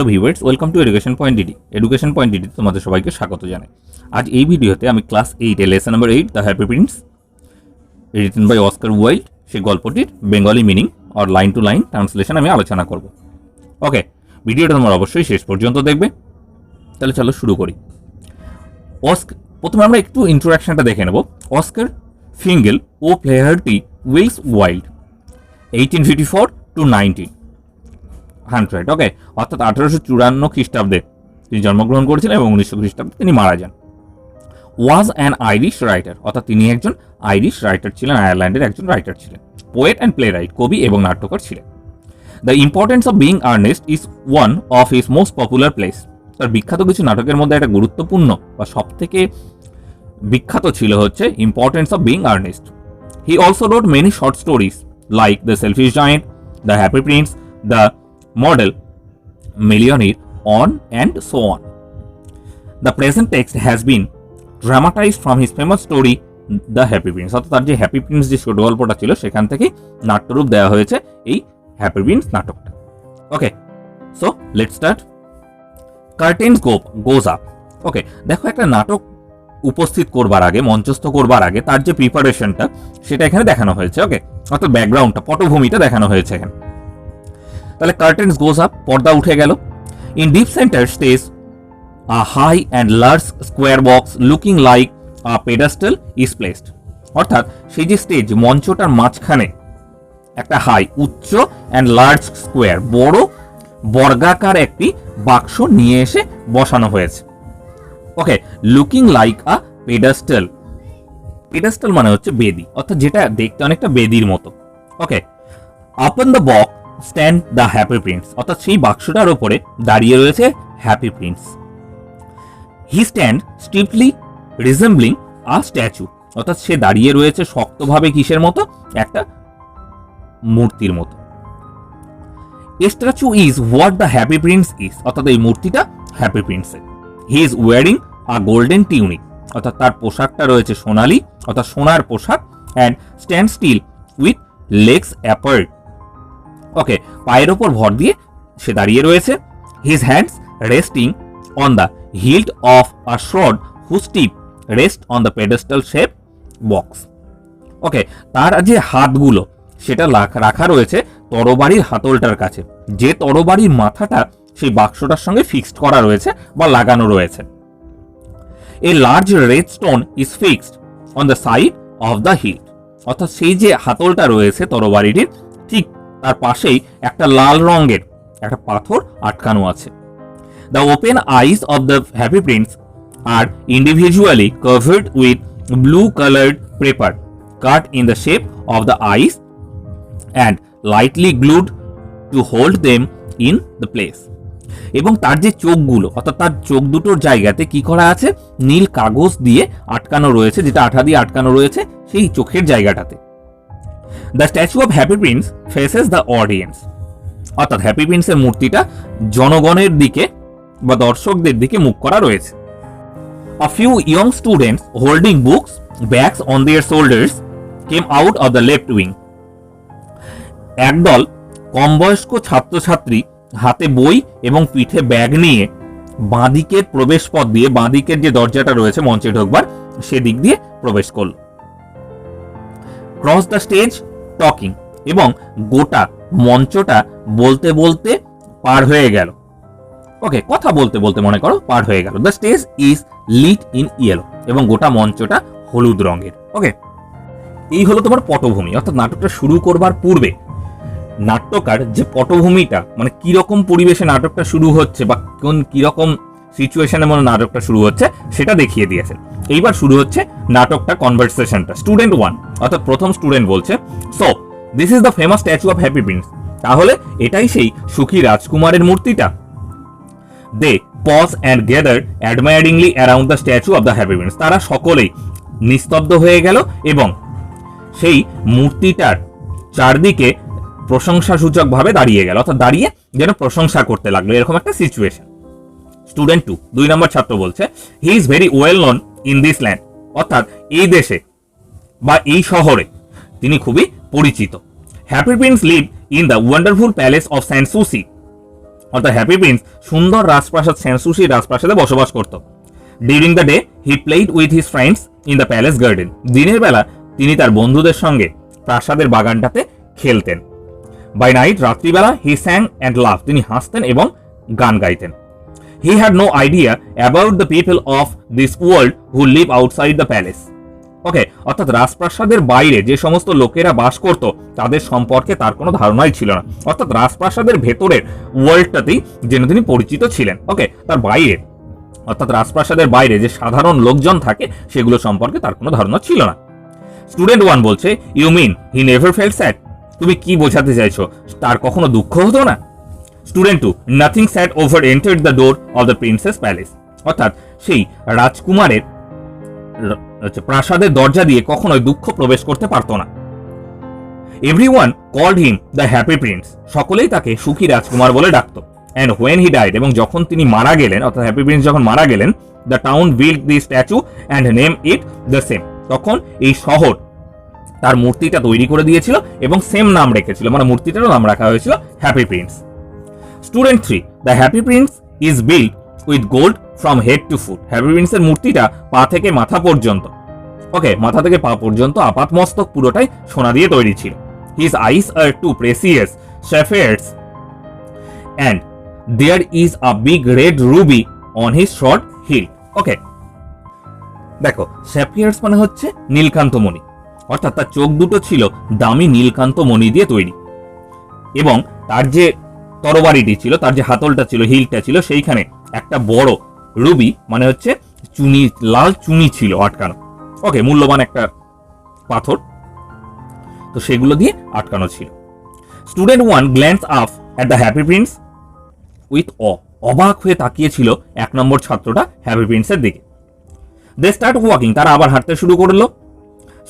Hello viewers, welcome to Education Point DD. Education Point DD তোমাদের সবাইকে স্বাগত জানাই। আজ এই ভিডিওতে আমি class 8 lesson number 8 the happy Prince written by Oscar Wilde সেই গল্পটির Bengali meaning or line to line translation আমি আলোচনা করব। ওকে, ভিডিওটা তোমরা অবশ্যই শেষ পর্যন্ত দেখবে। তাহলে চলো শুরু করি। প্রথমে আমরা একটু ইন্ট্রোডাকশনটা দেখে নেব। Oscar Fingal O' Flahertie Wills Wilde 1854 to 1900। Okay, অর্থাৎ 1854 খ্রিস্টাব্দে তিনি জন্মগ্রহণ করেছিলেন এবং 1900 খ্রিস্টাব্দে তিনি মারা যান। ওয়াজ অ্যান আইরিশ রাইটার, অর্থাৎ তিনি একজন আইরিশ রাইটার ছিলেন, আয়ারল্যান্ডের একজন রাইটার ছিলেন। পোয়েট অ্যান্ড প্লে রাইট, কবি এবং নাট্যকার ছিলেন। The importance of being earnest is one of his most popular plays. তার বিখ্যাত কিছু নাটকের মধ্যে একটা গুরুত্বপূর্ণ বা সব থেকে বিখ্যাত ছিল হচ্ছে importance of being earnest. He also wrote many short stories like the selfish giant, the happy prince, the model, millionaire, on and so on. The present text has been dramatized from his famous story The Happy Prince। অর্থাৎ তার যে happy Prince যে ছোট গল্পটা ছিল সেখান থেকে নাট্যরূপ দেওয়া হয়েছে এই হ্যাপি প্রিন্স নাটকটা। Okay, so let's start. Curtains goes up. Okay, দেখো একটা নাটক উপস্থিত করবার আগে, মঞ্চস্থ করবার আগে তার যে প্রিপারেশনটা সেটা এখানে দেখানো হয়েছে। ওকে, অর্থাৎ ব্যাকগ্রাউন্ডটা, পটভূমিটা দেখানো হয়েছে এখানে। তাহলে কার্টেন্স গোজ আপ, পর্দা উঠে গেল। In deep centre stage a high and large square box looking like a pedestal is placed. অর্থাৎ সেই যে স্টেজ, মঞ্চটার মাঝখানে একটা হাই, উচ্চ অ্যান্ড লার্জ স্কোয়ার, বড় বর্গাকার একটি বাক্স নিয়ে এসে বসানো হয়েছে। ওকে, লুকিং লাইক আ পেডাস্টাল। পেডাস্টাল মানে হচ্ছে বেদি, অর্থাৎ যেটা দেখতে অনেকটা বেদির মতো। Okay, upon the box stand the happy Prince. অর্থাৎ সেই বাক্সটার উপরে দাঁড়িয়ে রয়েছে Happy Prince. He stand stiffly resembling a statue. অর্থাৎ সে দাঁড়িয়ে রয়েছে শক্তভাবে কিসের মতো? একটা মূর্তির মতো। A statue is what the happy Prince is. অর্থাৎ এই মূর্তিটা হ্যাপি প্রিন্সের। He is wearing a golden tunic. অর্থাৎ তার পোশাকটা রয়েছে সোনালি, অর্থাৎ সোনার পোশাক। And stand still with legs apart. Okay, পায়ের ওপর ভর দিয়ে সে দাঁড়িয়ে রয়েছে। His hands resting on the hilt of a sword whose tip rest on the pedestal shape box. Okay, তার যে হাতগুলো সেটা রাখা রয়েছে তরবারির হাতলটার কাছে, যে তরবারির মাথাটা সেই বাক্সটার সঙ্গে ফিক্সড করা রয়েছে বা লাগানো রয়েছে। A large red stone is fixed on the side of the hilt. অর্থাৎ সেই যে হাতলটা রয়েছে তরবারিটির ঠিক তার পাশেই একটা লাল রঙের একটা পাথর আটকানো আছে। The open eyes of the happy Prince are individually covered with blue coloured paper cut in the shape of the eyes and lightly glued to hold them in the place. এবং তার যে চোখগুলো, অর্থাৎ তার চোখ দুটোর জায়গাতে কি করা আছে? নীল কাগজ দিয়ে আটকানো রয়েছে, যেটা আঠা দিয়ে আটকানো রয়েছে সেই চোখের জায়গাটাতে। The statue of Happy Prince faces the audience. অর্থাৎ হ্যাপি প্রিন্সের মূর্তিটা জনগণের দিকে বা দর্শকদের দিকে মুখ করা রয়েছে। A few young students holding books bags on their shoulders came out of the left wing. একদল কম বয়স্ক ছাত্রছাত্রী হাতে বই এবং পিঠে ব্যাগ নিয়ে বাঁদিকের প্রবেশ পথ দিয়ে, বাঁদিকের যে দরজাটা রয়েছে মঞ্চে ঢোকবার সেদিক দিয়ে প্রবেশ করল। Cross the stage talking. এবং গোটা মঞ্চটা বলতে বলতে পার হয়ে গেল। ওকে, কথা বলতে বলতে মনে করো পার হয়ে গেল। The stage is lit in yellow. এবং গোটা মঞ্চটা হলুদ রঙের। ওকে, এই হলো তোমার পটভূমি। অর্থাৎ নাটকটা শুরু করবার পূর্বে নাট্যকার যে পটভূমিটা, মানে কিরকম পরিবেশে নাটকটা শুরু হচ্ছে বা কোন কিরকম সিচুয়েশনে মনে নাটকটা শুরু হচ্ছে সেটা দেখিয়ে দিয়েছে। এইবার শুরু হচ্ছে নাটকটা, কনভারসেশনটা। স্টুডেন্ট 1, অর্থাৎ প্রথম স্টুডেন্ট বলছে, so this is the famous statue of Happy Prince. তাহলে এটাই সেই সুখী রাজকুমারের মূর্তিটা। They pause and gather admiringly around the statue of the happy Prince. তারা সকলেই নিস্তব্ধ হয়ে গেল এবং সেই মূর্তিটার চারদিকে প্রশংসাসূচক ভাবে দাঁড়িয়ে গেল, অর্থাৎ দাঁড়িয়ে যেন প্রশংসা করতে লাগলো, এরকম একটা সিচুয়েশন। স্টুডেন্ট 2, 2 নম্বর ছাত্র বলছে, he is very well known in this land. অর্থাৎ এই দেশে বা এই শহরে তিনি খুবই পরিচিত। Happy Prince live in the wonderful palace of Sanssouci অর্থাৎ হ্যাপি প্রিন্স সুন্দর রাজপ্রাসাদ সেন্সুসি রাজপ্রাসাদে বসবাস করত। During the day he played with his friends in the palace garden. দিনের বেলা তিনি তার বন্ধুদের সঙ্গে প্রাসাদের বাগানটাতে খেলতেন। বাই নাইট, রাত্রিবেলা, হি স্যাং অ্যান্ড লাভ, তিনি হাসতেন এবং গান গাইতেন। He had no idea about the people of this world who live outside the palace. Okay, অর্থাৎ রাজপ্রাসাদের বাইরে যে সমস্ত লোকেরা বাস করত তাদের সম্পর্কে তার কোনো ধারণাই ছিল না। অর্থাৎ রাজপ্রাসাদের ভেতরের ওয়ার্ল্ডটাতেই যেন তিনি পরিচিত ছিলেন। ওকে, তার বাইরে অর্থাৎ রাজপ্রাসাদের বাইরে যে সাধারণ লোকজন থাকে সেগুলো সম্পর্কে তার কোনো ধারণা ছিল না। স্টুডেন্ট 1 বলছে, you mean he never felt sad? তুমি কি বোঝাতে চাইছো, তার কখনো দুঃখ হতো না? Student 2, nothing sad over entered the door of the prince's palace. অর্থাৎ সেই রাজকুমারের প্রাসাদের দরজা দিয়ে কখনোই দুঃখ প্রবেশ করতে পারতো না। Everyone called him the happy prince, সকলেই তাকে সুখী রাজকুমার বলে ডাকতো। অ্যান্ড হোয়েন হি ডাইড, এবং যখন তিনি মারা গেলেন, অর্থাৎ হ্যাপি প্রিন্স যখন মারা গেলেন, the town build the statue and name it the same. তখন এই শহর তার মূর্তিটা তৈরি করে দিয়েছিল এবং সেম নাম রেখেছিল, মানে মূর্তিটারও নাম রাখা হয়েছিল Happy Prince. Student 3, the happy Prince is build with gold from head to foot. Happy প্রিন্সের মূর্তিটা পা থেকে মাথা পর্যন্ত, ওকে, মাথা থেকে পা পর্যন্ত আপাত মস্তক পুরোটাই সোনা দিয়ে তৈরি ছিল। His eyes are two precious sapphires and there is a big red ruby on his short heel. ওকে, দেখো স্যাফিয়ার্স মানে হচ্ছে নীলকান্ত মণি, অর্থাৎ তার চোখ দুটো ছিল দামি নীলকান্ত মণি দিয়ে তৈরি, এবং তার যে তরবারিটি ছিল, তার যে হাতলটা ছিল, হিলটা ছিল, সেইখানে একটা বড় রুবি মানে হচ্ছে চুনি, লাল চুনি ছিল আটকানো। ওকে, মূল্যবান একটা পাথর, তো সেগুলো দিয়ে আটকানো ছিল। Student 1 glance up at the happy Prince with অবাক হয়ে তাকিয়েছিল 1 নম্বর ছাত্রটা হ্যাপি প্রিন্সের দিকে। দে স্টার্ট ওয়াকিং, তারা আবার হাঁটতে শুরু করলো।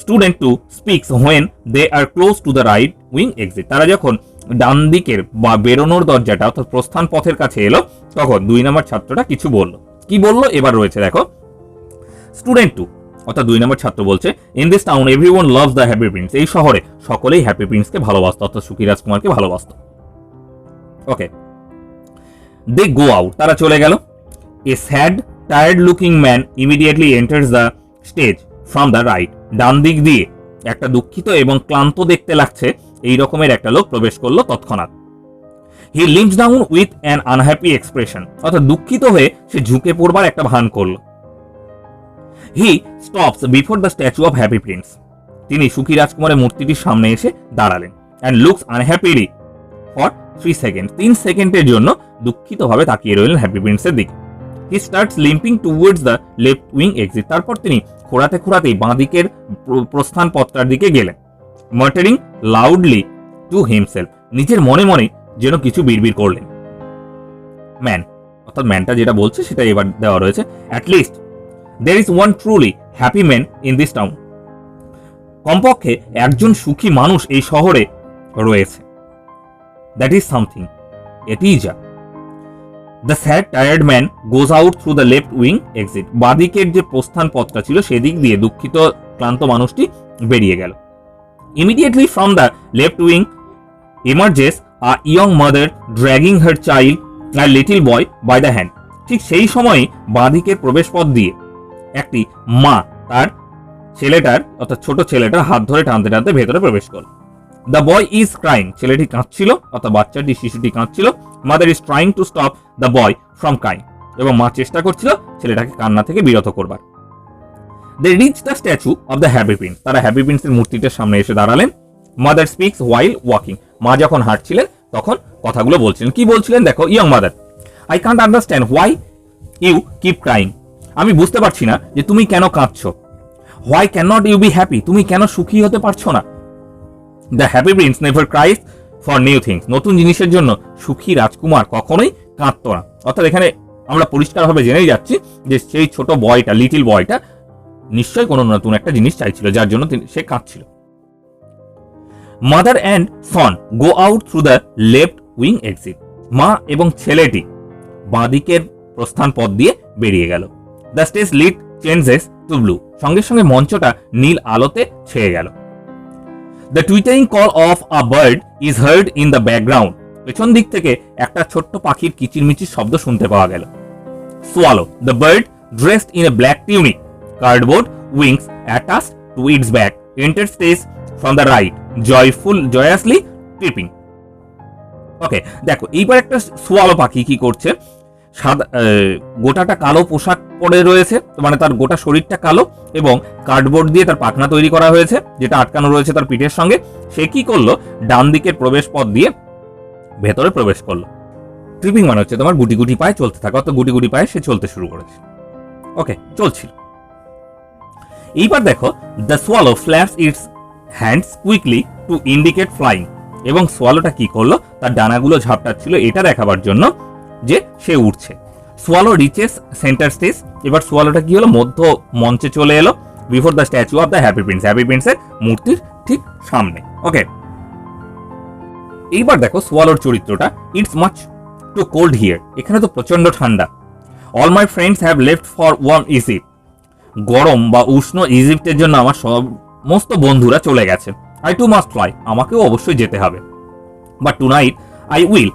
Student 2 speaks when they are close to the right wing exit, তারা যখন ডান দিকের বা বেরোনোর দরজাটা অর্থাৎ প্রস্থান পথের কাছে এলো, তখন 2 নম্বর ছাত্রটা কিছু বলল। কি বললো এবার রয়েছে দেখো। স্টুডেন্ট 2 অর্থাৎ 2 নম্বর ছাত্র বলছে, in this town everyone loves the happy Prince, এই শহরে সকলেই হ্যাপি প্রিন্সকে ভালোবাসত, অর্থাৎ সুখী রাজকুমারকে ভালোবাসত। ওকে, দে গো আউট, তারা চলে গেল। A sad tired looking man immediately enters the stage from the right, ডান দিক দিয়ে একটা দুঃখিত এবং ক্লান্ত দেখতে লাগছে এই রকমের একটা লোক প্রবেশ করলো তৎক্ষণাৎ। He limps down with an unhappy expression, অর্থাৎ দুঃখিত হয়ে সে ঝুঁকে পড়বার একটা ভান করলো। He stops before the statue of Happy Prince, তিনি সুখী রাজকুমারের মূর্তিটির সামনে এসে দাঁড়ালেন। And looks unhappily for 3 second, 3 সেকেন্ডের জন্য দুঃখিতভাবে তাকিয়ে রইলেন হ্যাপি প্রিন্সের দিকে। He starts limping towards the left wing exit, তারপর তিনি খোঁড়াতে খোঁড়াতেই বাঁ দিকের প্রস্থান পথটার দিকে গেলেন। মার্টারিং লাউডলি টু হিমসেলফ, নিজের মনে মনে যেন কিছু বিড়বিড় করলেন। ম্যান, অর্থাৎ ম্যানটা যেটা বলছে সেটা এবার দেওয়া রয়েছে। At least there is one truly happy man in this town, কমপক্ষে একজন সুখী মানুষ এই শহরে রয়েছে। that is something, এটিই যা। the sad tired man goes out through the left wing exit, বাদিকের যে প্রস্থান পথটা ছিল সেদিক দিয়ে দুঃখিত ক্লান্ত মানুষটি বেরিয়ে গেল। immediately from the left wing emerges a young mother dragging her child and little boy by the hand, ঠিক সেই সময়ই বাদিকের প্রবেশ পথ দিয়ে একটি মা তার ছেলেটার অর্থাৎ ছোট ছেলেটার হাত ধরে টানতে টানতে ভেতরে প্রবেশ করল। দ্য বয় ইজ ক্রাইং, ছেলেটি কাঁদছিল অর্থাৎ বাচ্চাটি শিশুটি কাঁদছিল। Mother is trying to stop the boy from crying, এবং মা চেষ্টা করছিল ছেলেটাকে কান্না থেকে বিরত করবার। They reach the statue of the happy Prince, তারা হ্যাপি প্রিন্সের মূর্তিটার সামনে এসে দাঁড়ালেন। মাদার স্পিক্স হোয়াইল ওয়াকিং, মা যখন হাঁটছিলেন তখন কথাগুলো বলছিলেন। কি বলছিলেন দেখো। Young mother, I can't understand why you keep crying, আমি বুঝতে পারছি না যে তুমি কেন কাঁদছো। Why can not you be happy, তুমি কেন সুখী হতে পারছো না। The happy prince never cries for new things, নতুন জিনিসের জন্য সুখী রাজকুমার কখনোই কাঁদতো না। অর্থাৎ এখানে আমরা পরিষ্কারভাবে জেনেই যাচ্ছি যে সেই ছোট বয়টা, লিটিল বয়টা নিশ্চয়ই কোনো নতুন একটা জিনিস চাইছিল, যার জন্য সে কাঁদছিল। Mother and son go out through the left wing exit, মা এবং ছেলেটি বাঁদিকের প্রস্থান পথ দিয়ে বেরিয়ে গেল। The stage lit changes to blue, সঙ্গে সঙ্গে মঞ্চটা নীল আলোতে ছেয়ে গেল। The twittering call of a bird is heard in the background পেছন দিক থেকে একটা ছোট্ট পাখির কিচিরমিচির শব্দ শুনতে পাওয়া গেল। Swallow, the bird dressed in a black tunic, cardboard wings attached to its back, entered stage from the right, joyously tripping. ওকে, দেখো এইবার একটা সোয়ালো পাখি কি করছে, সাদা গোটাটা কালো পোশাক পরে রয়েছে, মানে তার গোটা শরীরটা কালো এবং কার্ডবোর্ড দিয়ে তার পাখনা তৈরি করা হয়েছে যেটা আটকানো রয়েছে তার পিঠের সঙ্গে। সে কি করলো, ডান দিকের প্রবেশ পথ দিয়ে ভেতরে প্রবেশ করলো। ট্রিপিং মানে হচ্ছে তোমার গুটি গুটি পায়ে চলতে থাকা, অর্থাৎ গুটি গুটি পায়ে সে চলতে শুরু করেছে। ওকে, চলছিল। এইবার দেখো, the swallow flaps it's hands quickly to indicate flying, এবং সোয়ালোটা কি করলো, তার ডানাগুলো ঝাপটাচ্ছিল এটা দেখাবার জন্য যে সে উঠছে। সোয়ালো রিচেস সেন্টার স্টেজ, এবার সোয়ালোটা কি হলো, মধ্য মঞ্চে চলে এলো, before the statue of the happy Prince, Happy প্রিন্সের মূর্তির ঠিক সামনে। ওকে, এইবার দেখো সোয়ালোর চরিত্রটা, it's much too cold here, এখানে তো প্রচন্ড ঠান্ডা। All my friends have left for warm Egypt, গরম বা উষ্ণ ইজিপ্টের জন্য আমার সমস্ত বন্ধুরা চলে গেছে। আই টু মাস্ট ফ্লাই, আমাকেও অবশ্যই যেতে হবে। But tonight I will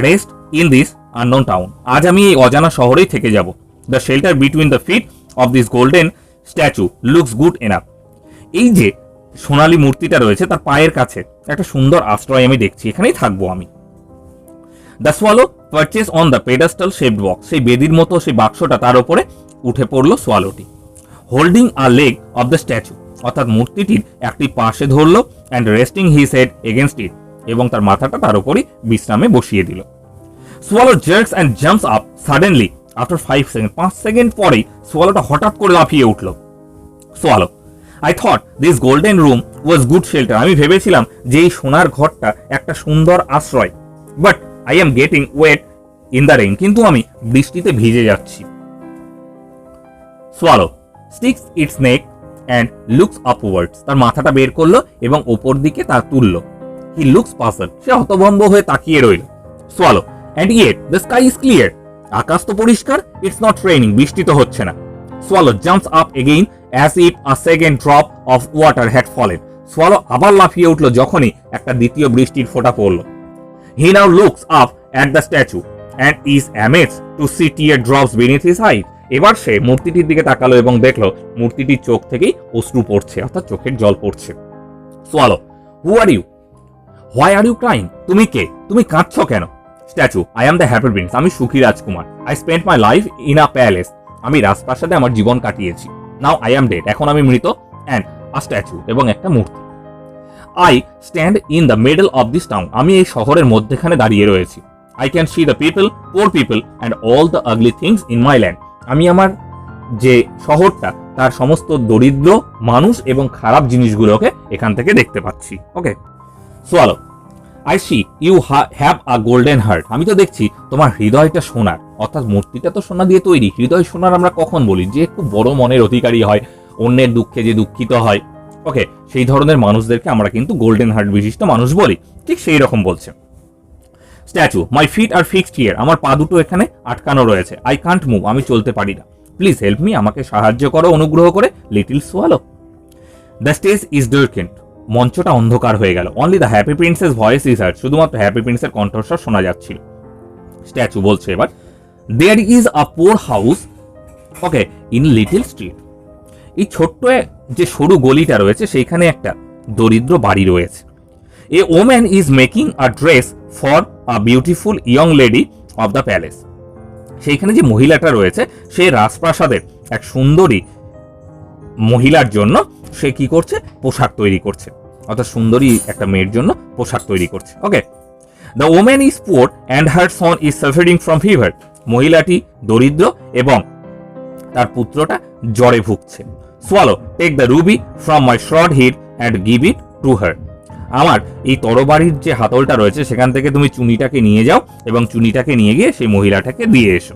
rest in this unknown town, আজ আমি এই অজানা শহরেই থেকে যাব। The shelter between the feet of this golden statue looks good enough, এই যে সোনালী মূর্তিটা রয়েছে তার পায়ের কাছে একটা সুন্দর আশ্রয় আমি দেখছি, এখানেই থাকবো আমি। The swallow perches on the pedestal shaped box, সেই বেদির মতো সেই বাক্সটা, তার উপরে উঠে পড়লো সোয়ালোটি। Holding a leg of the statue, অর্থাৎ মূর্তিটির একটি পাশে ধরলো, and resting his head against it, এবং তার মাথাটা তার উপরই বিশ্রামে বসিয়ে দিল। Swallow jerks and jumps up suddenly after 5 second, 5 second পরেই সোয়ালোটা হঠাৎ করে লাফিয়ে উঠল। Swallow, I thought this golden room was good shelter, আমি ভেবেছিলাম যে এই সোনার ঘরটা একটা সুন্দর আশ্রয়। But I am getting wait in the rain, কিন্তু আমি বৃষ্টিতে ভিজে যাচ্ছি। Swallow sticks it's neck and looks upwards, তার মাথাটা বের করলো এবং ওপর দিকে তা তুললো। হি লুকস পাজলড, সে হতভম্ব হয়ে তাকিয়ে রইল। Swallow, and yet the sky is clear, আকাশ তো পরিষ্কার, ইটস নট রেইনিং, বৃষ্টি তো হচ্ছে না। Swallow jumps up again as if a second drop of water had fallen, swallow আবার লাফিয়ে উঠলো যখনই একটা দ্বিতীয় বৃষ্টির ফোঁটা পড়লো। He now looks up at the statue and is amazed to see tear drops beneath his eyes, এবার সে মূর্তিটির দিকে তাকালো এবং দেখলো মূর্তিটির চোখ থেকেই অশ্রু পড়ছে, অর্থাৎ চোখের জল পড়ছে। Swallow, who are you, why are you crying, তুমি কে, তুমি কাঁদছো কেন? Statue, I am the happy Prince, আমি সুখী রাজকুমার। I spent my life in a palace, আমি রাজপ্রাসাদে আমার জীবন কাটিয়েছি। নাও আই অ্যাম ডেড, এখন আমি মৃত। অ্যান্ড আ স্ট্যাচু, এবং একটা মূর্তি। I stand in the middle of this town, আমি এই শহরের মধ্যেখানে দাঁড়িয়ে রয়েছি। I can see the people, poor people and all the ugly things in my land, আমি আমার যে শহরটা তার সমস্ত দরিদ্র মানুষ এবং খারাপ জিনিসগুলোকে এখান থেকে দেখতে পাচ্ছি। Okay, swallow, I see you have a golden heart, আমি তো দেখছি তোমার হৃদয়টা সোনার, অর্থাৎ মূর্তিটা তো সোনা দিয়ে তৈরি, হৃদয় সোনার আমরা কখন বলি, যে খুব বড় মনের অধিকারী হয়, অন্যের দুঃখে যে দুঃখিত হয়। ওকে, সেই ধরনের মানুষদেরকে আমরা কিন্তু গোল্ডেন হার্ট বিশিষ্ট মানুষ বলি, ঠিক সেই রকম বলছে। Statue, my feet are fixed here, আমার পা দুটো এখানে আটকানো রয়েছে। আই কান্ট মুভ, আমি চলতে পারি না। প্লিজ হেল্প মি, আমাকে সাহায্য করো অনুগ্রহ করে। Little swallow, the stage is darkened, মঞ্চটা অন্ধকার হয়ে গেল। Only the happy Prince's voice is heard, শুধুমাত্র হ্যাপি প্রিন্সের কণ্ঠস্বর শোনা যাচ্ছিল। স্ট্যাচু বলছে এবার, there is a poor house, okay, in little street, এই ছোট্ট যে সরু গলিটা রয়েছে সেইখানে একটা দরিদ্র বাড়ি রয়েছে। A woman is making a dress for a beautiful young lady of the palace, সেইখানে যে মহিলাটা রয়েছে সে রাজপ্রাসাদের এক সুন্দরী মহিলার জন্য সে কি করছে, পোশাক তৈরি করছে, অর্থাৎ সুন্দরী একটা মেয়ের জন্য পোশাক তৈরি করছে। Okay, the woman is poor and her son is suffering from fever, মহিলাটি দরিদ্র এবং তার পুত্রটা জ্বরে ভুগছে। Swallow, take the ruby from my sword hilt and give it to her, আমার এই তরবারির যে হাতলটা রয়েছে সেখান থেকে তুমি চুনিটাকে নিয়ে যাও এবং চুনিটাকে নিয়ে গিয়ে সেই মহিলাটাকে দিয়ে এসো।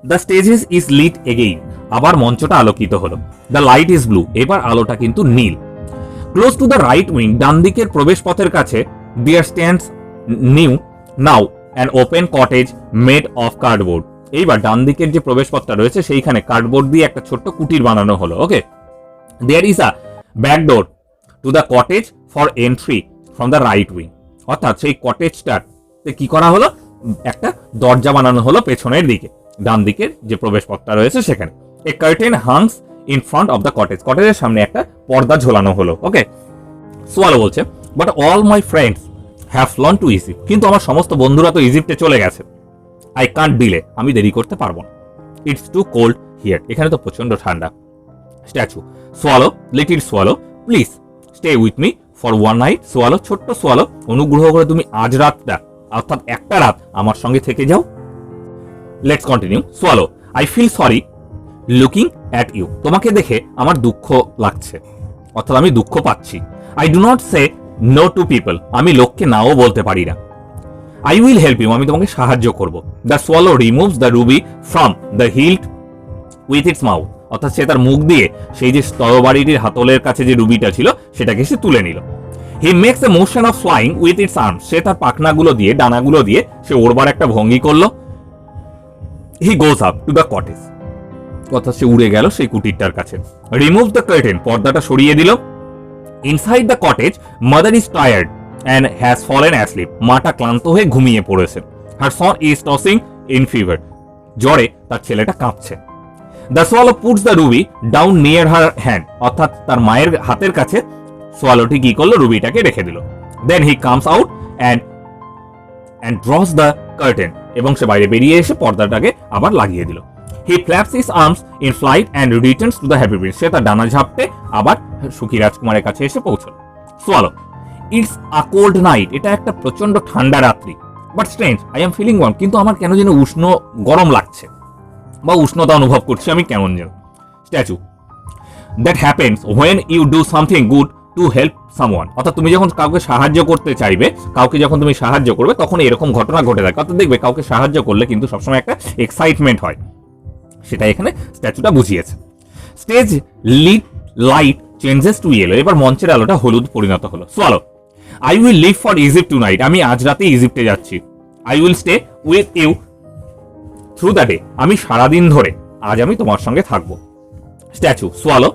The stages is lit again, আবার মঞ্চটা আলোকিত হলো। দ্য লাইট ইজ ব্লু, এবার আলোটা কিন্তু নীল। Close to the right wing, ডান দিকের প্রবেশ পথের কাছে, there stands now an open cottage made of cardboard, এইবার ডান দিকের যে প্রবেশপথটা রয়েছে সেইখানে কার্ডবোর্ড দিয়ে একটা ছোট্ট কুটির বানানো হলো। Okay, there is a back door to the cottage for entry from the right wing, অর্থাৎ সেই কটেজটাতে কি করা হলো, একটা দরজা বানানো হলো পেছনের দিকে, ডান দিকের যে প্রবেশপথটা রয়েছে সেখানে। A curtain hangs in front of the cottage, কটেজের সামনে একটা পর্দা ঝোলানো হলো। ওকে, সোয়ালো বলছে but all my friends have flown to Egypt, কিন্তু আমার সমস্ত বন্ধুরা তো ইজিপ্টে চলে গেছে। আই কান্ট ডিলে, আমি দেরি করতে পারবো না। ইটস টু কোল্ড হিয়ার, এখানে তো প্রচন্ড ঠান্ডা। Statue, swallow little swallow please stay with me for one night. Swallow, ছোট্ট সোয়ালো, অনুগ্রহ করে তুমি আজ রাতটা, অর্থাৎ একটা রাত আমার সঙ্গে থেকে যাও। Let's continue. Swallow, I feel sorry looking at you, তোমাকে দেখে আমার দুঃখ লাগছে, অর্থাৎ আমি দুঃখ পাচ্ছি। I do not say no to people, আমি লোককে নাও বলতে পারি না। আই উইল হেল্প ইউ, আমি তোমাকে সাহায্য করব। The swallow removes the ruby from the hilt with its mouth, অর্থাৎ সে তার মুখ দিয়ে সেই যে তরবারিটির হাতলের কাছে যে রুবিটা ছিল সেটাকে সে তুলে নিল। He makes a motion of flying with its arms, সে তার পাখনাগুলো দিয়ে, ডানাগুলো দিয়ে সে ওড়বার একটা ভঙ্গি করলো। He goes up to the cottage, অর্থাৎ সে উড়ে গেল সেই কুটিরটার কাছে। রিমুভ দ্য কার্টেন, পর্দাটা সরিয়ে দিল। Inside the cottage mother is tired and has fallen asleep, মাটা ক্লান্ত হয়ে ঘুমিয়ে পড়েছে। Her son is tossing in fever, জ্বরে তার ছেলেটা কাঁপছে। The swallow puts the ruby down near her hand, অর্থাৎ তার মায়ের হাতের কাছে সোয়ালোটি কি করলো, রুবিটাকে রেখে দিল। Then he comes out and draws the curtain, এবং সে বাইরে বেরিয়ে এসে পর্দাটাকে আবার লাগিয়ে দিল। He flaps his arms in flight and returns to the happy Prince, সে তার ডানা ঝাপটে আবার সুখী রাজকুমারের কাছে এসে পৌঁছল। Swallow, it's a cold night, এটা একটা প্রচন্ড ঠান্ডা রাত্রি। But strange I am feeling warm, কিন্তু আমার কেন যেন উষ্ণ গরম লাগছে বা উষ্ণতা অনুভব করছি আমি কেমন যেন। Statue, that happens when you do something good to help someone, অর্থাৎ তুমি যখন কাউকে সাহায্য করতে চাইবে, কাউকে যখন তুমি সাহায্য করবে, তখন এরকম ঘটনা ঘটে থাকে। অর্থাৎ দেখবে কাউকে সাহায্য করলে কিন্তু সবসময় একটা এক্সাইটমেন্ট হয়, সেটা এখানে স্ট্যাচুটা বুঝিয়েছে। Stage lead light changes to yellow, এবার মঞ্চের আলোটা হলুদ পরিণত হলো। Swallow, I will leave for Egypt tonight, আমি আজ রাতে ইজিপ্টে যাচ্ছি। I will stay with you through the day, আমি সারাদিন ধরে আজ আমি তোমার সঙ্গে থাকবো। Statue, swallow,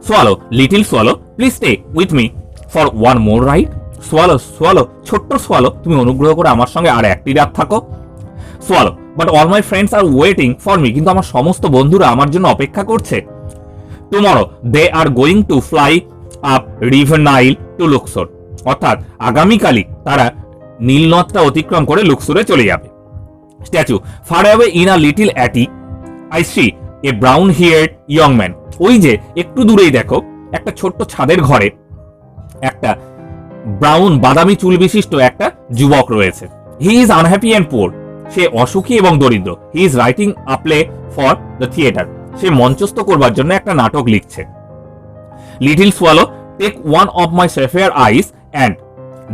swallow little swallow please stay with me for one more ride. Swallow, swallow ছোট্ট সোয়ালো, তুমি অনুগ্রহ করে আমার সঙ্গে আর একটি রাত থাকো। Swallow, but all my friends are waiting for me, কিন্তু আমার সমস্ত বন্ধুরা আমার জন্য অপেক্ষা করছে। Tomorrow they are going to fly up river Nile to Luxor, অর্থাৎ আগামীকালই তারা নীলনদটা অতিক্রম করে লুকসোরে চলে যাবে। Statue, far away in a little attic I see a brown haired young man, ওই যে একটু দূরেই দেখো একটা ছোট্ট ছাদের ঘরে একটা ব্রাউন বাদামি চুল বিশিষ্ট একটা যুবক রয়েছে। He is unhappy and poor, সে অসুখী এবং দরিদ্র। He is writing a play for the theatre, সে মঞ্চস্থ করবার জন্য একটা নাটক লিখছে। Little swallow, take one of my sapphire eyes and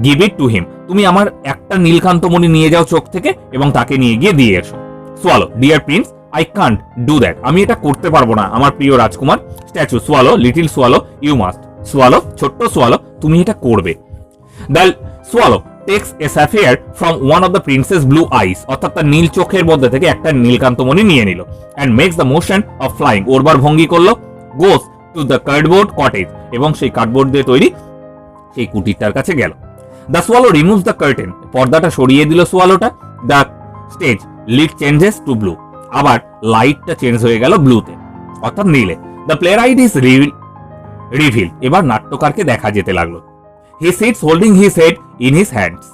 give it to him, তুমি আমার একটা নীলকান্তমণি নিয়ে যাও চোখ থেকে এবং তাকে নিয়ে গিয়ে দিয়ে এসো। Swallow, dear prince I can't do that, আমি এটা করতে পারবো না আমার প্রিয় রাজকুমার। Statue, swallow little swallow you must, swallow ছোট্ট সোয়ালো তুমি এটা করবে। The swallow takes a sapphire from one of the prince's blue eyes, অর্থাৎ তার নীল চোখের মধ্যে থেকে একটা নীলকান্তমণি নিয়ে নিল। And makes the motion of flying, ওরবার ভঙ্গি করলো। Goes to the cardboard cottage, এবং সেই কার্ডবোর্ড দিয়ে তৈরি সেই কুটিরটার কাছে গেল। The swallow removes the curtain, পর্দাটা সরিয়ে দিল সোয়ালোটা। The stage lit changes to blue, আবার লাইটটা চেঞ্জ হয়ে গেল ব্লুতে, অর্থাৎ নীলে। The playwright is reveal, এবার নাট্যকারকে দেখা যেতে লাগলো। He sits holding his head in his hands,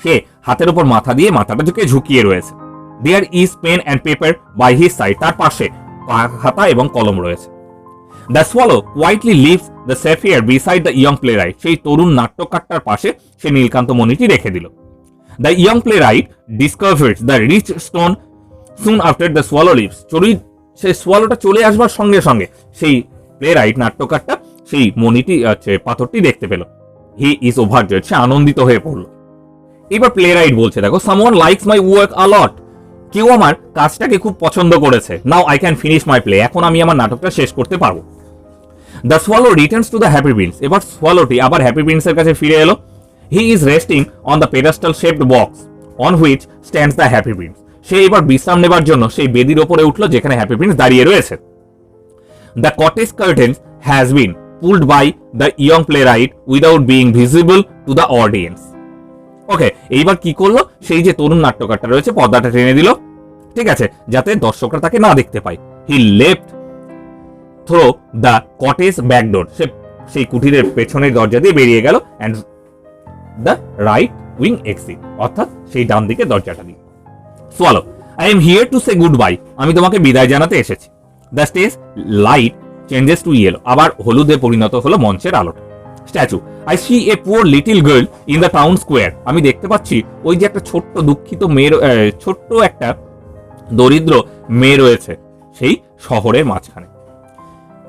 সে হাতের উপর মাথা দিয়ে মাথাটাকে ঝুঁকিয়ে রয়েছে। There is pen and paper by his side, তার পাশে খাতা এবং কলম রয়েছে। The swallow quietly leaves the sapphire beside the young playwright, সেই তরুণ নাট্যকারটার পাশে সে নীলকান্ত মণিটি রেখে দিল। The young playwright discovers the rich stone soon after the swallow leaves, সেই সোয়ালোটা চলে আসবার সঙ্গে সঙ্গে সেই প্লে রাইট নাট্যকারটা সেই মণিটি পাথরটি দেখতে পেল। হি ইজ ওভারজয়েড, সে আনন্দিত হয়ে পড়ল। এবার প্লে রাইট বলছে, দেখো someone likes my work a lot, কেউ আমার কাজটাকে খুব পছন্দ করেছে। Now I can finish my play, এখন আমি আমার নাটকটা শেষ করতে পারবো। The swallow returns to the happy prince, এবার সোয়ালোটি আবার হ্যাপি প্রিন্সের কাছে ফিরে এলো। He is resting on the pedestal shaped box on which stands the happy Prince, সে এবার বিশ্রাম নেবার জন্য সেই বেদির ওপরে উঠলো যেখানে হ্যাপি প্রিন্স দাঁড়িয়ে রয়েছে। The cottage curtains has been pulled by the young playwright without being visible to the audience. ওকে, এইবার কি করলো, সেই যে তরুণ নাট্যকারটা রয়েছে পর্দাটা টেনে দিল, ঠিক আছে, যাতে দর্শকরা তাকে না দেখতে পায়। He left through the cottage backdoor, সে সেই কুটিরের পেছনের দরজা দিয়ে বেরিয়ে গেল, and the right wing exit, অর্থাৎ সেই ডান দিকে দরজাটা দিয়ে। Swallow, I am here to say goodbye, আমি তোমাকে বিদায় জানাতে এসেছি। The stage light changes to yellow, আবার হলুদে পরিণত হলো মঞ্চের আলোটা। Statue, I see a poor little girl in the town square, আমি দেখতে পাচ্ছি ওই যে একটা ছোট্ট দুঃখিত মেয়ে, ছোট্ট একটা দরিদ্র মেয়ে রয়েছে সেই শহরের মাঝখানে।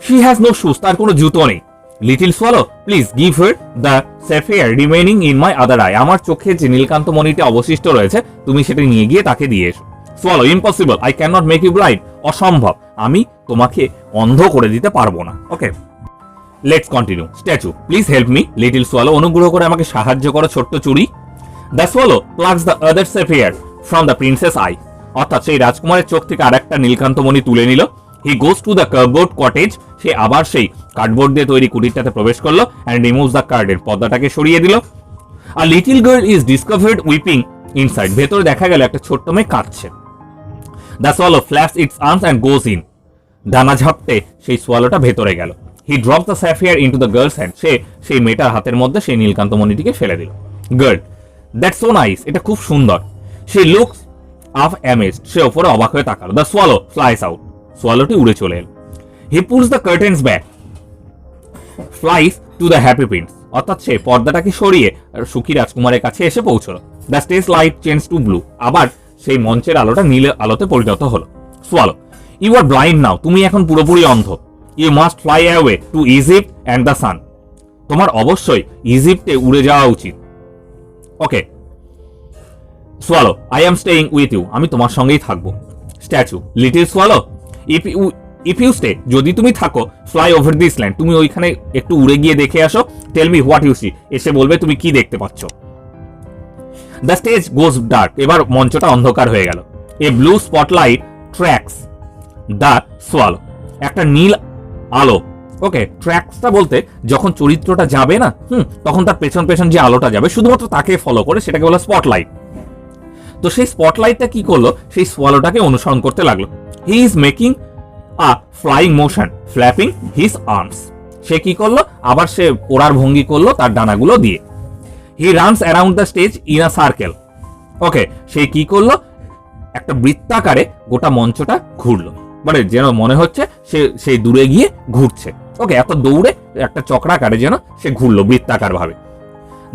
শি হ্যাজ নো শুজ, তার কোনো জুতো নেই। Little swallow, please give her the sapphire remaining in my other I, আমার চোখে যে নীলকান্ত মণিটা অবশিষ্ট রয়েছে তুমি সেটা নিয়ে গিয়ে তাকে দিয়ে এসো। Swallow, impossible, I can not make you blind, অসম্ভব, আমি তোমাকে অন্ধ করে দিতে পারবো না। Okay, let's continue. Statue, please help me. Little swallow, অনুগ্রহ করে আমাকে সাহায্য করো ছোট্ট চুড়ি। The swallow plucks the other sapphire from the prince's eye, অর্থাৎ সেই রাজকুমারের চোখ থেকে আরেকটা নীলকান্ত মণি তুলে নিল। He goes to the cardboard cottage, সে আবার সেই কার্ডবোর্ড দিয়ে তৈরি কুটিরটাতে প্রবেশ করলো, অ্যান্ড রিমুভস দ্য কার্ডের পর্দাটাকে সরিয়ে দিল। আর little girl is discovered weeping inside, ভেতরে দেখা গেল একটা ছোট্ট মেয়ে কাঁদছে। The swallow flaps its arms and goes in, ডানা ঝাপটে সেই সোয়ালোটা ভেতরে গেল। He drop the sapphire into the girl's hand, সে সেই মেয়েটার হাতের মধ্যে সেই নীলকান্ত মণিটিকে ফেলে দিল। গার্ল, দ্যাটস সো নাইস, এটা খুব সুন্দর। সে লুকস আপ অ্যামেজড, সে ওপরে অবাক হয়ে তাকালো। দ্য সোয়ালো ফ্লাইস আউট, সোয়ালোটি উড়ে চলে এল। He puts the curtains back, flies to the happy Prince, অর্থাৎ সে পর্দাটাকে সরিয়ে সুখী রাজকুমারের কাছে এসে পৌঁছলো। The stage light change to blue, আবার সেই মঞ্চের আলোটা নীল আলোতে পরিণত হলো। Swallow, you are blind now, তুমি এখন পুরোপুরি অন্ধ। You must fly away to Egypt and the sun, তোমার অবশ্যই ইজিপ্টে উড়ে যাওয়া উচিত। Okay, swallow, I am staying with you, আমি তোমার সঙ্গেই থাকবো। Statue, little swallow, if you stay, যদি তুমি থাকো, ফ্লাই ওভার দিস ল্যান্ড, তুমি ওইখানে একটু উড়ে গিয়ে দেখে আসো। Tell me what you see, এসে বলবে তুমি কি দেখতে পাচ্ছ। দ্য স্টেজ গোজ ডার্ক, এবার মঞ্চটা অন্ধকার হয়ে গেল। A blue spotlight tracks the swallow, একটা নীল আলো। ওকে, ট্র্যাক্সটা বলতে যখন চরিত্রটা যাবে না, তখন তার পেছন পেছন যে আলোটা যাবে শুধুমাত্র তাকে ফলো করে, সেটাকে বলে স্পটলাইট। তো সেই স্পটলাইটটা কি করলো, সেই সোয়ালোটাকে অনুসরণ করতে লাগলো। He is making a flying motion flapping his arms, সে কি করলো, আবার সে ওড়ার ভঙ্গি করলো তার ডানাগুলো দিয়ে। He runs around the stage in a circle, okay, সে কি করলো, একটা বৃত্তাকারে গোটা মঞ্চটা ঘুরলো, মানে যেন মনে হচ্ছে সে সেই দূরে গিয়ে ঘুরছে। ওকে, এত দৌড়ে একটা চক্রাকারে যেন সে ঘুরলো বৃত্তাকার ভাবে।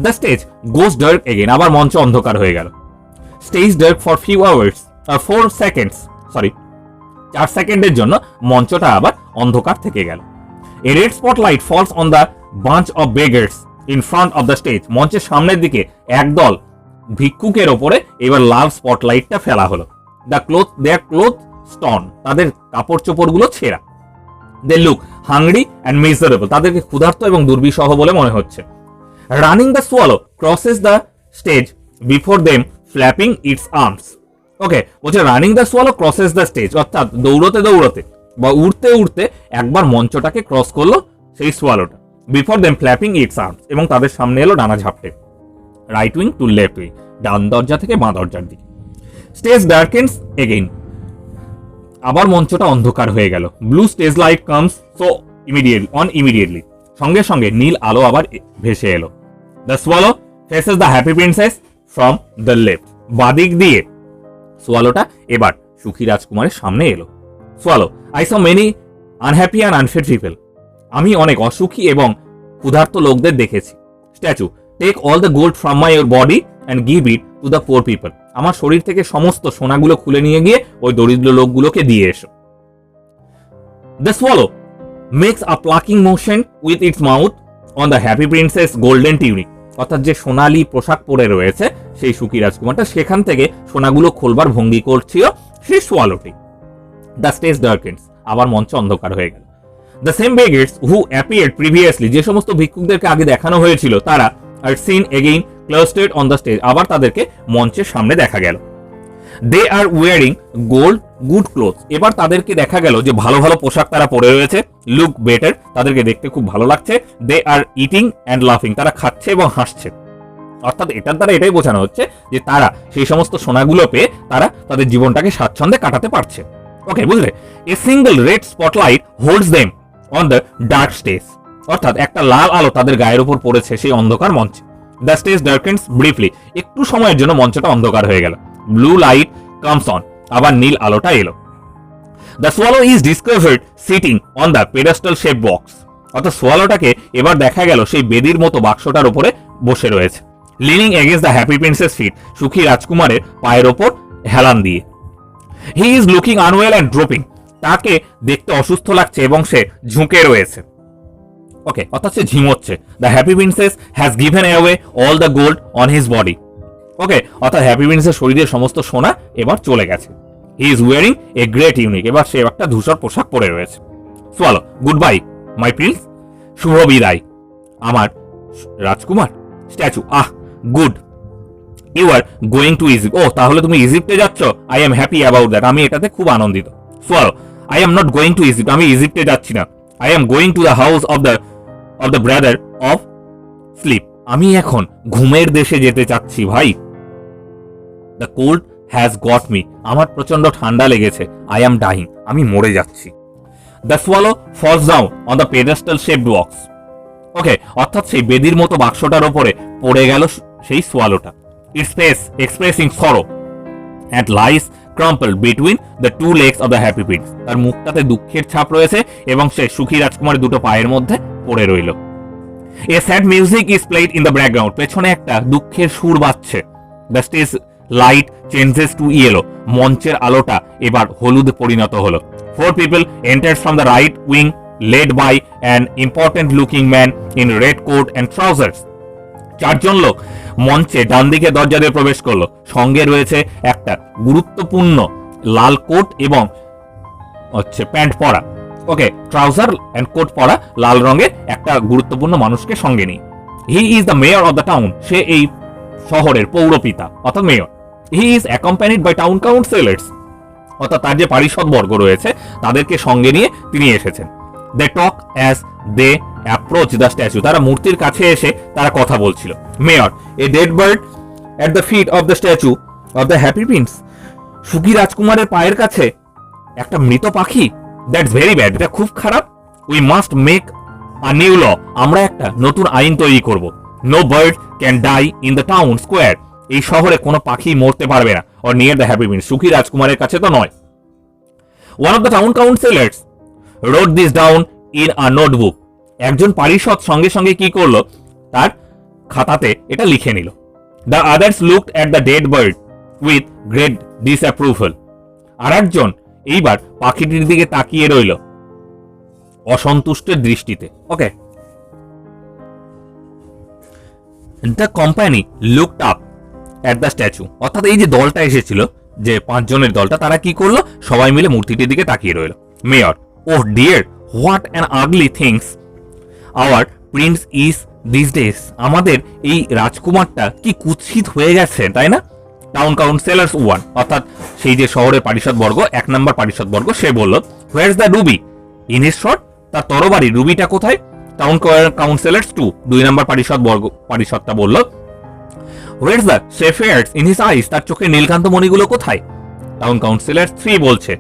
The stage goes dark again, আবার মঞ্চ অন্ধকার হয়ে গেল। Stage dark for few hours, 4 seconds, sorry 4 সেকেন্ডের জন্য মঞ্চটা আবার অন্ধকার থেকে গেল। A red spotlight falls on the bunch of beggars in front of the stage, মঞ্চের সামনের দিকে একদল ভিক্ষুকের ওপরে এবার লাল স্পটলাইটটা ফেলা হলো। দেয়ার ক্লোথ স্টন, তাদের কাপড় চোপড়গুলো ছেঁড়া। They look hungry and miserable, তাদেরকে ক্ষুধার্ত এবং দুর্বিষহ বলে মনে হচ্ছে। Running the swallow crosses the stage before them flapping its arms, okay, বলছে running the swallow crosses the stage, অর্থাৎ দৌড়তে দৌড়তে বা উড়তে উড়তে একবার মঞ্চটাকে ক্রস করলো সেই সোয়ালোটা। Before them flapping its arms, এবং তাদের সামনে এলো ডানা ঝাপটে। Right wing to left wing, ডান দরজা থেকে বাঁ দরজার দিকে। স্টেজ ডার্কেন্স এগেইন, আবার মঞ্চটা অন্ধকার হয়ে গেল। Blue stage light comes so immediately, সঙ্গে সঙ্গে নীল আলো আবার ভেসে এলো। The swallow faces the happy princess from the left, বাদিক দিয়ে সোয়ালোটা এবার সুখী রাজকুমারের সামনে এলো। Swallow, I saw many unhappy and unfit people, আমি অনেক অসুখী এবং ক্ষুধার্ত লোকদের দেখেছি। Statue, take all the gold from my body and give it to the poor people, আমার শরীর থেকে সমস্ত সোনাগুলো খুলে নিয়ে গিয়ে ওই দরিদ্র লোকগুলোকে দিয়ে এসো। The swallow makes a plucking motion with its mouth on the happy prince's golden tunic, অর্থাৎ যে সোনালি পোশাক পরে রয়েছে সেই সুখী রাজকুমারটা, সেখান থেকে সোনাগুলো খোলবার ভঙ্গি করছিল সেই সোয়ালোটি। দ্য স্টেজ ডার্কেন্স, আবার মঞ্চ অন্ধকার হয়ে গেল। The same beggars who appeared previously, যে সমস্ত ভিক্ষুকদেরকে আগে দেখানো হয়েছিল তারা are seen again clustered on the stage, আবার তাদেরকে মঞ্চের সামনে দেখা গেল। They are wearing gold good clothes, এবার তাদেরকে দেখা গেল যে ভালো ভালো পোশাক তারা পরে রয়েছে। লুক বেটার, তাদেরকে দেখতে খুব ভালো লাগছে। দে আর ইটিং অ্যান্ড লাফিং, তারা খাচ্ছে এবং হাসছে। অর্থাৎ এটার দ্বারা এটাই বোঝানো হচ্ছে যে তারা সেই সমস্ত সোনাগুলো পেয়ে তারা তাদের জীবনটাকে স্বাচ্ছন্দ্যে কাটাতে পারছে। ওকে, বুঝলে? A single red spotlight holds them on the dark stage, অর্থাৎ একটা লাল আলো তাদের গায়ের উপর পড়েছে সেই অন্ধকার মঞ্চে। দ্য স্টেজ ডার্কেন্স ব্রিফলি, একটু সময়ের জন্য মঞ্চটা অন্ধকার হয়ে গেল। ব্লু লাইট কামস অন, আবার নীল আলোটা এলো। The swallow is discovered sitting on the pedestal shape box, অর্থাৎ সোয়ালোটাকে এবার দেখা গেল সেই বেদির মতো বাক্সটার উপরে বসে রয়েছে। Leaning against the happy prince feet, সুখী রাজকুমারের পায়ের ওপর হেলান দিয়ে। He is looking unwell and dropping, তাকে দেখতে অসুস্থ লাগছে এবং সে ঝুঁকে রয়েছে। ওকে, অর্থাৎ সে ঝিমোচ্ছে। The happy princess has given away all the gold on his body. Okay, অর্থাৎ হ্যাপি প্রিন্সের শরীরের সমস্ত সোনা এবার চলে গেছে। He is wearing a great unique, এবার সে একটা ধূসর পোশাক পরে রয়েছে। Swallow, goodbye my prince, শুভ বিদায় আমার রাজকুমার। Statue, ah good, you are going to Egypt, ও তাহলে তুমি ইজিপ্টে যাচ্ছ। I am happy about that, আমি এটাতে খুব আনন্দিত। Swallow, I am not going to Egypt, আমি ইজিপ্টে যাচ্ছি না। I am going to the house of the brother of sleep, আমি এখন ঘুমের দেশে যেতে চাচ্ছি ভাই। The cold has got me, আমার প্রচন্ড ঠান্ডা লেগেছে। আই এম ডাইং, আমি মরে যাচ্ছি। The swallow falls down on the pedestal shaped box, okay, অর্থাৎ সেই বেদির মতো বাক্সটার ওপরে পড়ে গেল সেই সোয়ালোটা। Its face expressing sorrow and lies crumpled between the two legs of the happy prince, তার মুখটাতে দুঃখের ছাপ রয়েছে এবং সে সুখী রাজকুমারের দুটো পায়ের মধ্যে পড়ে রইল। A sad music is played in the background, পেছনে একটা দুঃখের সুর বাজছে। The stage light changes to yellow, মঞ্চের আলোটা এবার হলুদ পরিণত হলো। 4 people entered from the right wing led by an important looking man in red coat and trousers, 4 জন লোক মঞ্চে ডান দিকে দরজা দিয়ে প্রবেশ করলো। সঙ্গে রয়েছে একটা গুরুত্বপূর্ণ লাল কোট এবং প্যান্ট পরা, ওকে, ট্রাউজার এন্ড কোট পরা লাল রঙের একটা গুরুত্বপূর্ণ মানুষকে সঙ্গে নিয়ে। He is the mayor of the town, সে এই শহরের পৌরপিতা অর্থাৎ mayor. He is accompanied by town councillors, অর্থাৎ তার যে পারিষদ বর্গ রয়েছে তাদেরকে সঙ্গে নিয়ে তিনি এসেছেন। They talk as they approach the statue, তারা মূর্তির কাছে এসে তারা কথা বলছিল। Mayor, a dead bird at the feet of the statue of the happy prince, সুখী রাজকুমারের পায়ের কাছে একটা মৃত পাখি, দ্যাটস ভেরি ব্যাড, এটা খুব খারাপ। We must make a new law, আমরা একটা নতুন আইন তৈরি করব। No bird can die in the town square, এই শহরে কোনো পাখি মরতে পারবে না। Or near the happy prince, সুখী রাজকুমারের কাছে তো নয়। One of the town councillors wrote this down in a notebook, একজন পারিষদ সঙ্গে সঙ্গে কি করলো, তার খাতাতে এটা লিখে নিল। The others looked at the dead bird with great disapproval, আর একজন এইবার পাখিটির দিকে তাকিয়ে রইল অসন্তুষ্টের দৃষ্টিতে। Okay, the company looked up at the statue, অর্থাৎ এই যে দলটা এসেছিল, যে 5 জনের দলটা, তারা কি করলো, সবাই মিলে মূর্তিটির দিকে তাকিয়ে রইল। Mayor, oh dear what an ugly things our prince is this days, আমাদের এই রাজকুমারটা কি কুৎসিত হয়ে গেছে, তাই না? টাউন কাউন্সিলর্স 1, অর্থাৎ সেই যে শহরের পারিষদ বর্গ, 1 নম্বর পারিষদ বর্গ, সে বলল, where's the ruby in his sword, তার তরবারি রুবিটা কোথায়? টাউন কাউন্সিলর্স 2, 2 নম্বর পারিষদ বর্গ, পারিষদটা বলল, where's the সেফিয়ার্স in his eyes, তার চোখে নীলকান্ত মণিগুলো কোথায়? টাউন কাউন্সিলর 3 বলছে,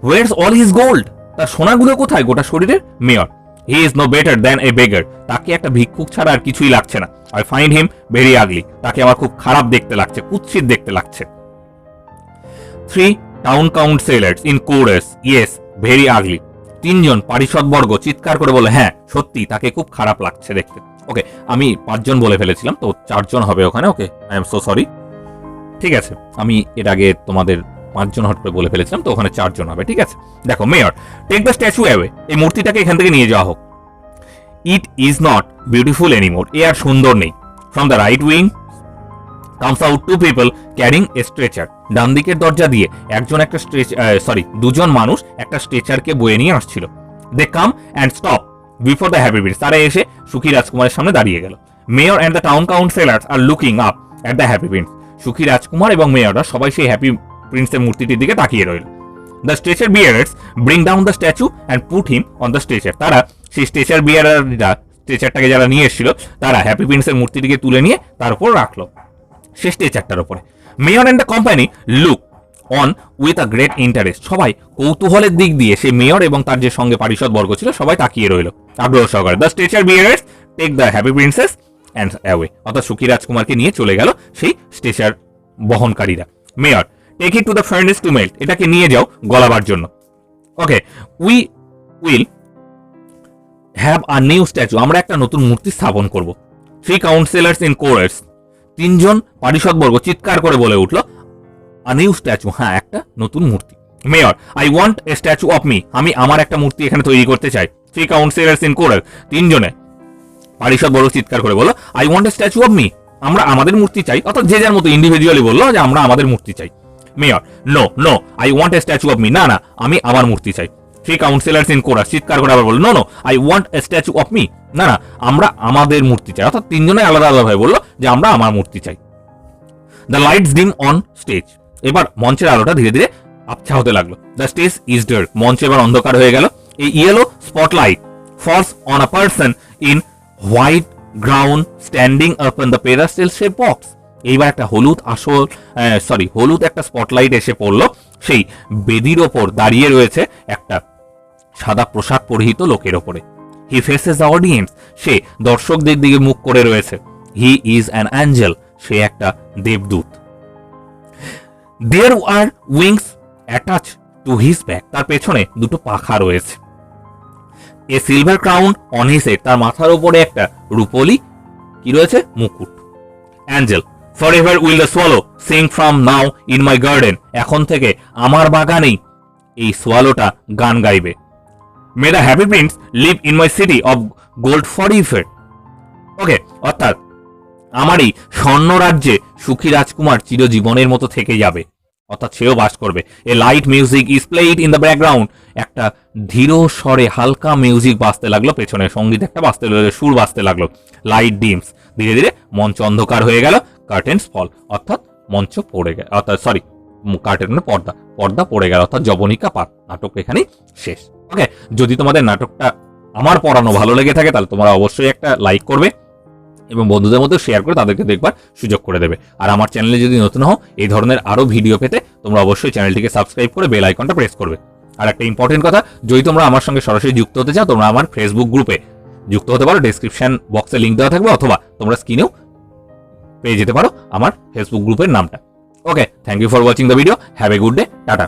হোয়ারস অল হিজ গোল্ড, তার সোনাগুলো কোথায় গোটা শরীরের? Mayor, he is no better than a beggar, তাকে একটা ভিক্ষুক ছাড়া আর কিছুই লাগছে না। I find him very ugly, তাকে আমার খুব খারাপ দেখতে লাগছে, কুৎসিত দেখতে লাগছে। 3 town councillors in chorus, yes very ugly, 3 জন পারিষদ বর্গ চিৎকার করে বলে, হ্যাঁ সত্যি তাকে খুব খারাপ লাগছে দেখতে। ওকে, আমি 5 জন বলে ফেলেছিলাম, তো 4 জন হবে ওখানে। ওকে, আই এম সো সরি। ঠিক আছে, আমি এর আগে তোমাদের 5 জন হট করে বলে ফেলেছিলাম, তো ওখানে 4 জন হবে। ঠিক আছে, দেখো, mayor, take the statue away, এই মূর্তিটাকে এখান থেকে নিয়ে যাওয়া হোক। It is not beautiful anymore, এ আর সুন্দর নেই। From the right wing comes out 2 people carrying a stretcher, ডান দিকের দরজা দিয়ে দুজন মানুষ একটা স্ট্রেচারকে বয়ে নিয়ে আসছিল। They come and stop before the happy Prince, তারা এসে সুখী রাজকুমারের সামনে দাঁড়িয়ে গেল। Mayor and the town councillors are looking up at the happy prince, সুখী রাজকুমার এবং মেয়ররা সবাই সেই হ্যাপি প্রিন্সের মূর্তিটির দিকে তাকিয়ে রইল। The stretcher bearers bring down the statue and put him on the stretcher, তারা সেই স্ট্রেচার বিয়ারাররা স্ট্রেচারটাকে যারা নিয়ে এসেছিল তারা হ্যাপি প্রিন্সের মূর্তিটিকে তুলে নিয়ে তার উপর রাখলো সে স্ট্রেচারটার উপরে। Mayor and the company look on with a great interest, সবাই কৌতূহলের দিক দিয়ে সে মেয়র এবং তার যে সঙ্গে পারিষদ বর্গ ছিল সবাই তাকিয়ে রইল আগ্রহ সহকারে। The stretcher bearers take the happy princess and away, অর্থাৎ সুখী রাজকুমারকে নিয়ে চলে গেল সেই স্ট্রেচার বহনকারীরা। Mayor take it to the furnace to melt, এটাকে নিয়ে যাও গলাবার জন্য। Okay, we will have a new statue, আমরা একটা নতুন মূর্তি স্থাপন করব। 3 কাউন্সিলর্স ইন কোরাস, 3 জন পারিষদবর্গ চিৎকার করে বলে উঠল আ নিউ স্ট্যাচু, হ্যাঁ একটা নতুন মূর্তি। Mayor I want a statue of me, আমি আমার একটা মূর্তি এখানে তৈরি করতে চাই। 3 কাউন্সিলর্স ইন কোরাস, 3 জনে পারিষদবর্গ চিৎকার করে বলল I want a statue of me, আমরা আমাদের মূর্তি চাই, অর্থাৎ যে যার মতো ইন্ডিভিজুয়ালি বললো যে আমরা আমাদের মূর্তি চাই। Mayor no no I want a statue of me, না না আমি আমার মূর্তি চাই। 3 কাউন্সিলর্স ইন কোরাস চিৎকার করে আবার বলল no no I want a statue of me, না না আমরা আমাদের মূর্তি চাই, অর্থাৎ 3 জনে আলাদা আলাদা ভাবে বললো যে আমরা আমার মূর্তি চাই। দ্য লাইটস ডিম অন স্টেজ, এবার মঞ্চের আলোটা ধীরে ধীরে আবছা হতে লাগলো। দ্য স্টেজ ইজ ডার্ক, মঞ্চ এবার অন্ধকার হয়ে গেল। এই yellow spotlight falls on a person in white ground standing up in the pedestal shape box, এইবার একটা হলুদ একটা স্পটলাইট এসে পড়লো সেই বেদির ওপর দাঁড়িয়ে রয়েছে একটা সাদা পোশাক পরিহিত লোকের ওপরে। হি ফেসেস দ্য অডিয়েন্স, সে দর্শকদের দিকে মুখ করে রয়েছে। হি ইজ অ্যান অ্যাঞ্জেল, সে একটা দেবদূত। There are wings attach to his back, তার পেছনে 2টো পাখা রয়েছে। A silver crown on his head, তার মাথার উপরে একটা রূপলি কি রয়েছে মুকুট। Angel for ever will the swallow sing from now in my garden, এখন থেকে আমার বাগানেই এই সোয়ালোটা গান গাইবে। May the happy Prince live in my city of gold forever, okay, অর্থাৎ আমার এই স্বর্ণ রাজ্যে সুখী রাজকুমার চিরজীবনের মতো থেকে যাবে, অর্থাৎ সেও বাস করবে। A light music is played in the background, একটা ধীর স্বরে হালকা মিউজিক বাজতে লাগলো, পেছনে সঙ্গীত একটা বাজতে লাগলো, সুর বাজতে লাগলো। লাইট ডিমস, ধীরে ধীরে মঞ্চ অন্ধকার হয়ে গেল। কার্টেন্স ফল, অর্থাৎ মঞ্চ পড়ে গেল, অর্থাৎ কার্টেনের পর্দা পড়ে গেল, অর্থাৎ জবনিকা পাঠ, নাটক এখানেই শেষ। ওকে, যদি তোমাদের নাটকটা আমার পড়ানো ভালো লেগে থাকে তাহলে তোমরা অবশ্যই একটা লাইক করবে এবং বন্ধুদের মধ্যে শেয়ার করে তাদেরকে দেখবার সুযোগ করে দেবে। আর আমার চ্যানেলে যদি নতুন হও এই ধরনের আরো ভিডিও পেতে তোমরা অবশ্যই চ্যানেলটিকে সাবস্ক্রাইব করে বেল আইকনটা প্রেস করবে। আর একটা ইম্পর্টেন্ট কথা, যদি তোমরা আমার সঙ্গে সরাসরি যুক্ত হতে চাও তোমরা আমার ফেসবুক গ্রুপে যুক্ত হতে পারো, ডেসক্রিপশন বক্সে লিঙ্ক দেওয়া থাকবে, অথবা তোমরা স্ক্রিনেও পেয়ে যেতে পারো আমার ফেসবুক গ্রুপের নামটা। Okay, thank you for watching the video, have a good day, tata.